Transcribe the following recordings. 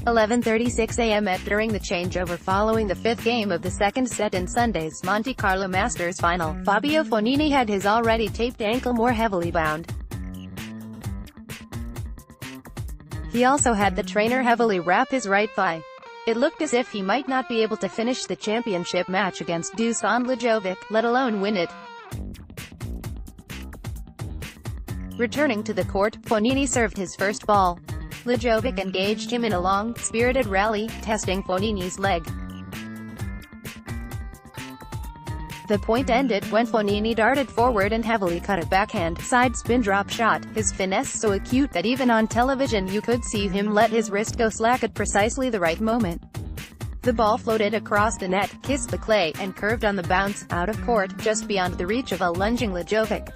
11:36 a.m. during the changeover following the fifth game of the second set in Sunday's Monte Carlo Masters final, Fabio Fognini had his already taped ankle more heavily bound. He also had the trainer heavily wrap his right thigh. It looked as if he might not be able to finish the championship match against Dusan Lajovic, let alone win it. Returning to the court, Fognini served his first ball. Lajovic engaged him in a long, spirited rally, testing Fognini's leg. The point ended when Fognini darted forward and heavily cut a backhand side spin drop shot, his finesse so acute that even on television you could see him let his wrist go slack at precisely the right moment. The ball floated across the net, kissed the clay, and curved on the bounce, out of court, just beyond the reach of a lunging Lajovic.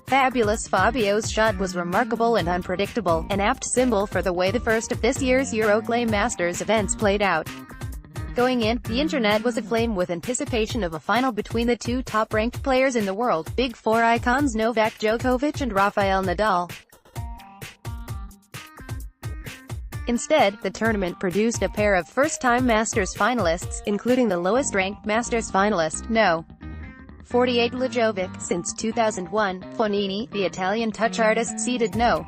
Fabulous Fabio's shot was remarkable and unpredictable, an apt symbol for the way the first of this year's Euroclay Masters events played out. Going in, the internet was aflame with anticipation of a final between the two top-ranked players in the world, Big Four icons Novak Djokovic and Rafael Nadal. Instead, the tournament produced a pair of first-time Masters finalists, including the lowest-ranked Masters finalist, No. 48 Lajovic. Since 2001, Fognini, the Italian touch artist, seeded No.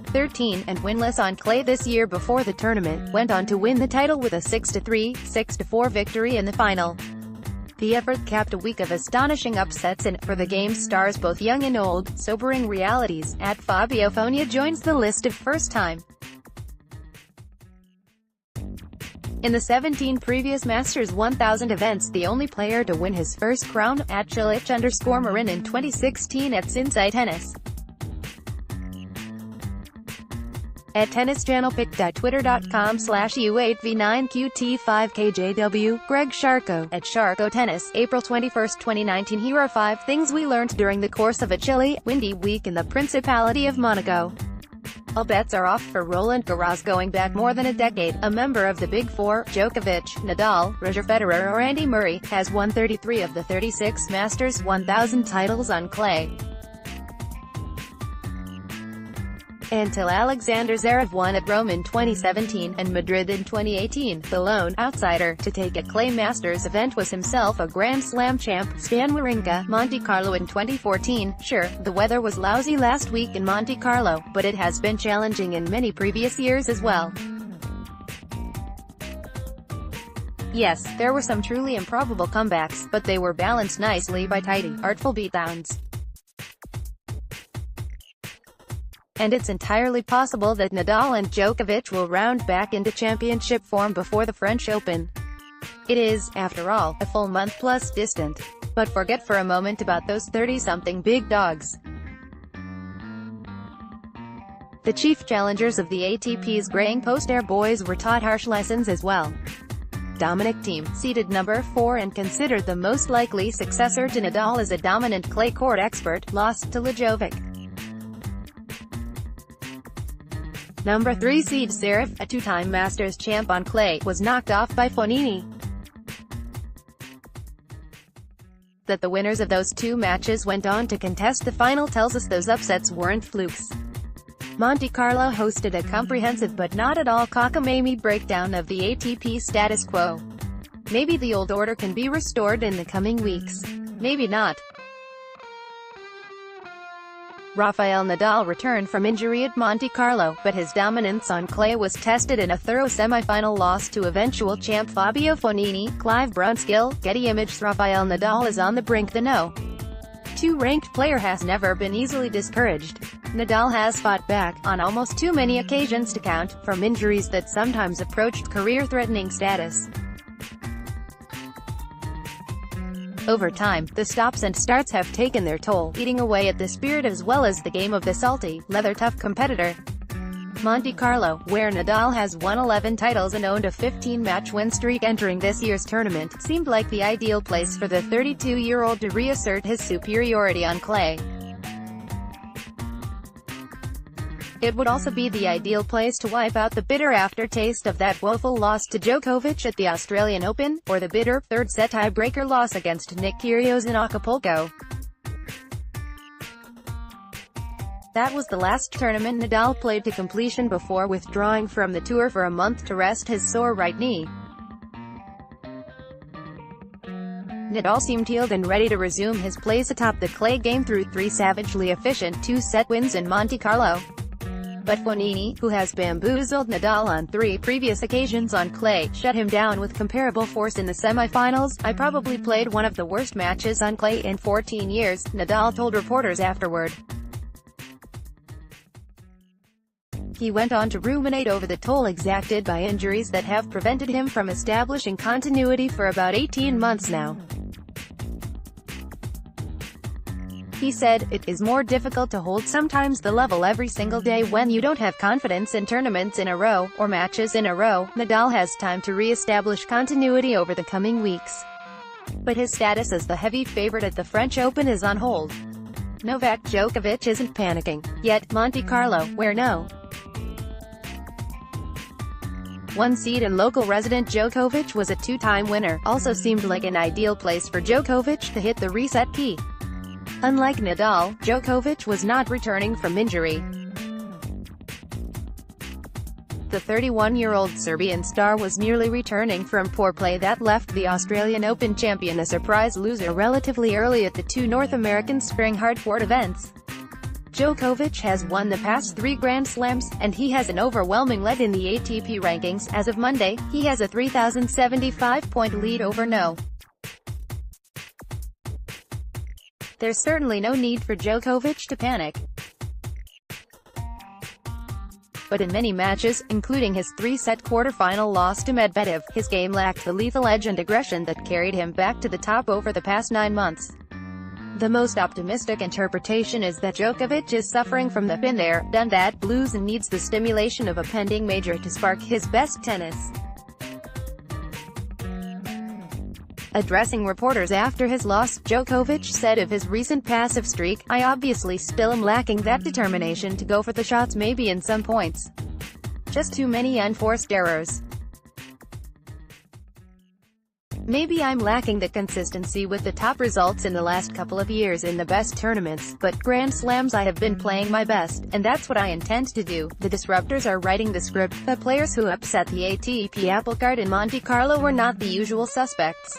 13 and winless on clay this year before the tournament, went on to win the title with a 6-3, 6-4 victory in the final. The effort capped a week of astonishing upsets and, for the game's stars both young and old, sobering realities. Fabio Fognini joins the list of first-time. In the 17 previous Masters 1000 events, the only player to win his first crown, @Chilich_Marin in 2016 at Cincinnati Tennis. At Tennis Channel pic.twitter.com/U8V9QT5KJW, Greg Sharko, at Sharko Tennis, April 21, 2019. Here are 5 things we learned during the course of a chilly, windy week in the Principality of Monaco. All bets are off for Roland Garros going back more than a decade. A member of the Big Four, Djokovic, Nadal, Roger Federer or Andy Murray, has won 33 of the 36 Masters 1000 titles on clay. Until Alexander Zverev won at Rome in 2017, and Madrid in 2018, the lone outsider to take a clay Masters event was himself a Grand Slam champ, Stan Wawrinka. Monte Carlo in 2014. Sure, the weather was lousy last week in Monte Carlo, but it has been challenging in many previous years as well. Yes, there were some truly improbable comebacks, but they were balanced nicely by tidy, artful beatdowns. And it's entirely possible that Nadal and Djokovic will round back into championship form before the French Open. It is, after all, a full month plus distant. But forget for a moment about those 30-something big dogs. The chief challengers of the ATP's graying post-air boys were taught harsh lessons as well. Dominic Thiem, seeded number 4 and considered the most likely successor to Nadal as a dominant clay court expert, lost to Lajovic. Number 3 seed Zverev, a two-time Masters champ on clay, was knocked off by Fognini. That the winners of those two matches went on to contest the final tells us those upsets weren't flukes. Monte Carlo hosted a comprehensive but not at all cockamamie breakdown of the ATP status quo. Maybe the old order can be restored in the coming weeks. Maybe not. Rafael Nadal returned from injury at Monte Carlo, but his dominance on clay was tested in a thorough semi-final loss to eventual champ Fabio Fognini. Clive Brunskill, Getty Images. Rafael Nadal is on the brink. The No. 2 ranked player has never been easily discouraged. Nadal has fought back, on almost too many occasions to count, from injuries that sometimes approached career-threatening status. Over time, the stops and starts have taken their toll, eating away at the spirit as well as the game of the salty, leather-tough competitor. Monte Carlo, where Nadal has won 11 titles and owned a 15-match win streak entering this year's tournament, seemed like the ideal place for the 32-year-old to reassert his superiority on clay. It would also be the ideal place to wipe out the bitter aftertaste of that woeful loss to Djokovic at the Australian Open, or the bitter, third-set tiebreaker loss against Nick Kyrgios in Acapulco. That was the last tournament Nadal played to completion before withdrawing from the tour for a month to rest his sore right knee. Nadal seemed healed and ready to resume his place atop the clay game through 3 savagely efficient two-set wins in Monte Carlo. But Fognini, who has bamboozled Nadal on 3 previous occasions on clay, shut him down with comparable force in the semi-finals. "I probably played one of the worst matches on clay in 14 years, Nadal told reporters afterward. He went on to ruminate over the toll exacted by injuries that have prevented him from establishing continuity for about 18 months now. He said, "It is more difficult to hold sometimes the level every single day when you don't have confidence in tournaments in a row, or matches in a row." Nadal has time to re-establish continuity over the coming weeks. But his status as the heavy favorite at the French Open is on hold. Novak Djokovic isn't panicking. Yet, Monte Carlo, where no. 1 seed and local resident Djokovic was a 2-time winner, also seemed like an ideal place for Djokovic to hit the reset key. Unlike Nadal, Djokovic was not returning from injury. The 31-year-old Serbian star was merely returning from poor play that left the Australian Open champion a surprise loser relatively early at the 2 North American spring hardcourt events. Djokovic has won the past 3 Grand Slams, and he has an overwhelming lead in the ATP rankings. As of Monday, he has a 3,075-point lead over No. There's certainly no need for Djokovic to panic. But in many matches, including his 3-set quarterfinal loss to Medvedev, his game lacked the lethal edge and aggression that carried him back to the top over the past 9 months. The most optimistic interpretation is that Djokovic is suffering from the "been there, done that" blues and needs the stimulation of a pending major to spark his best tennis. Addressing reporters after his loss, Djokovic said of his recent passive streak, "I obviously still am lacking that determination to go for the shots maybe in some points. Just too many unforced errors. Maybe I'm lacking the consistency with the top results in the last couple of years in the best tournaments, but Grand Slams I have been playing my best, and that's what I intend to do." The disruptors are writing the script. The players who upset the ATP apple cart in Monte Carlo were not the usual suspects.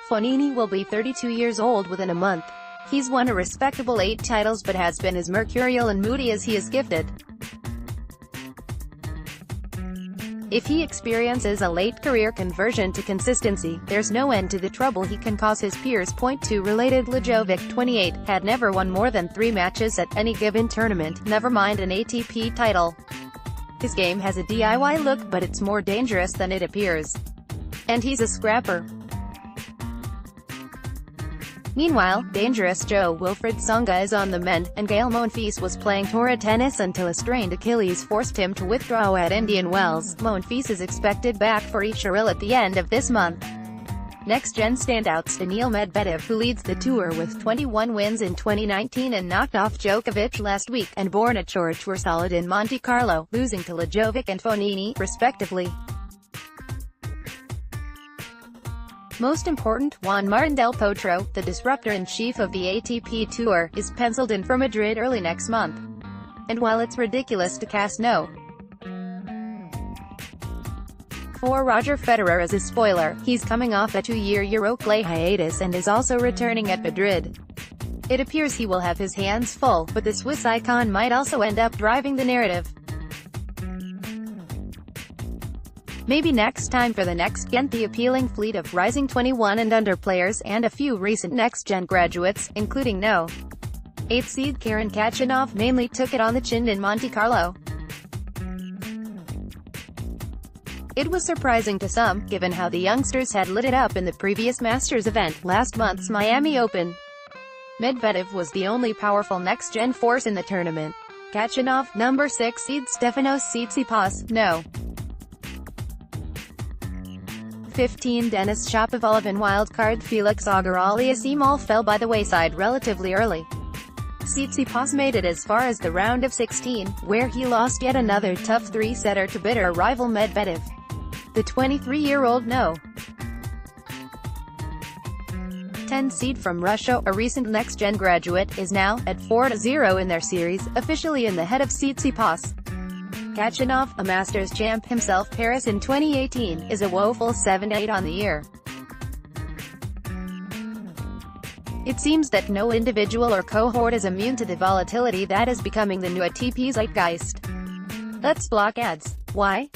Fognini will be 32 years old within a month. He's won a respectable 8 titles but has been as mercurial and moody as he is gifted. If he experiences a late career conversion to consistency, there's no end to the trouble he can cause. His peers point to related. Lajovic, 28, had never won more than 3 matches at any given tournament, never mind an ATP title. His game has a DIY look, but it's more dangerous than it appears. And he's a scrapper. Meanwhile, dangerous Jo-Wilfried Tsonga is on the mend, and Gael Monfils was playing tour tennis until a strained Achilles forced him to withdraw at Indian Wells. Monfils is expected back for Estoril at the end of this month. Next-gen standouts Daniil Medvedev, who leads the tour with 21 wins in 2019 and knocked off Djokovic last week, and Borna Coric were solid in Monte Carlo, losing to Lajovic and Fognini, respectively. Most important, Juan Martín del Potro, the disruptor-in-chief of the ATP Tour, is penciled in for Madrid early next month. And while it's ridiculous to cast no. For Roger Federer as a spoiler, he's coming off a 2-year Euro clay hiatus and is also returning at Madrid. It appears he will have his hands full, but the Swiss icon might also end up driving the narrative. Maybe next time for the next gen. The appealing fleet of rising 21 and under players, and a few recent next-gen graduates, including No. 8 seed Karen Khachanov, mainly took it on the chin in Monte Carlo. It was surprising to some, given how the youngsters had lit it up in the previous Masters event, last month's Miami Open. Medvedev was the only powerful next-gen force in the tournament. Khachanov, number 6 seed Stefanos Tsitsipas, No. 15 Denis Shapovalov and wildcard Felix Auger-Aliassime all fell by the wayside relatively early. Tsitsipas made it as far as the round of 16, where he lost yet another tough 3-setter to bitter rival 10 seed from Russia, a recent next-gen graduate, is now at 4-0 in their series, officially in the head of Tsitsipas. Kachanov, a Masters champ himself, Paris in 2018, is a woeful 7-8 on the year. It seems that no individual or cohort is immune to the volatility that is becoming the new ATP zeitgeist. Let's block ads. Why?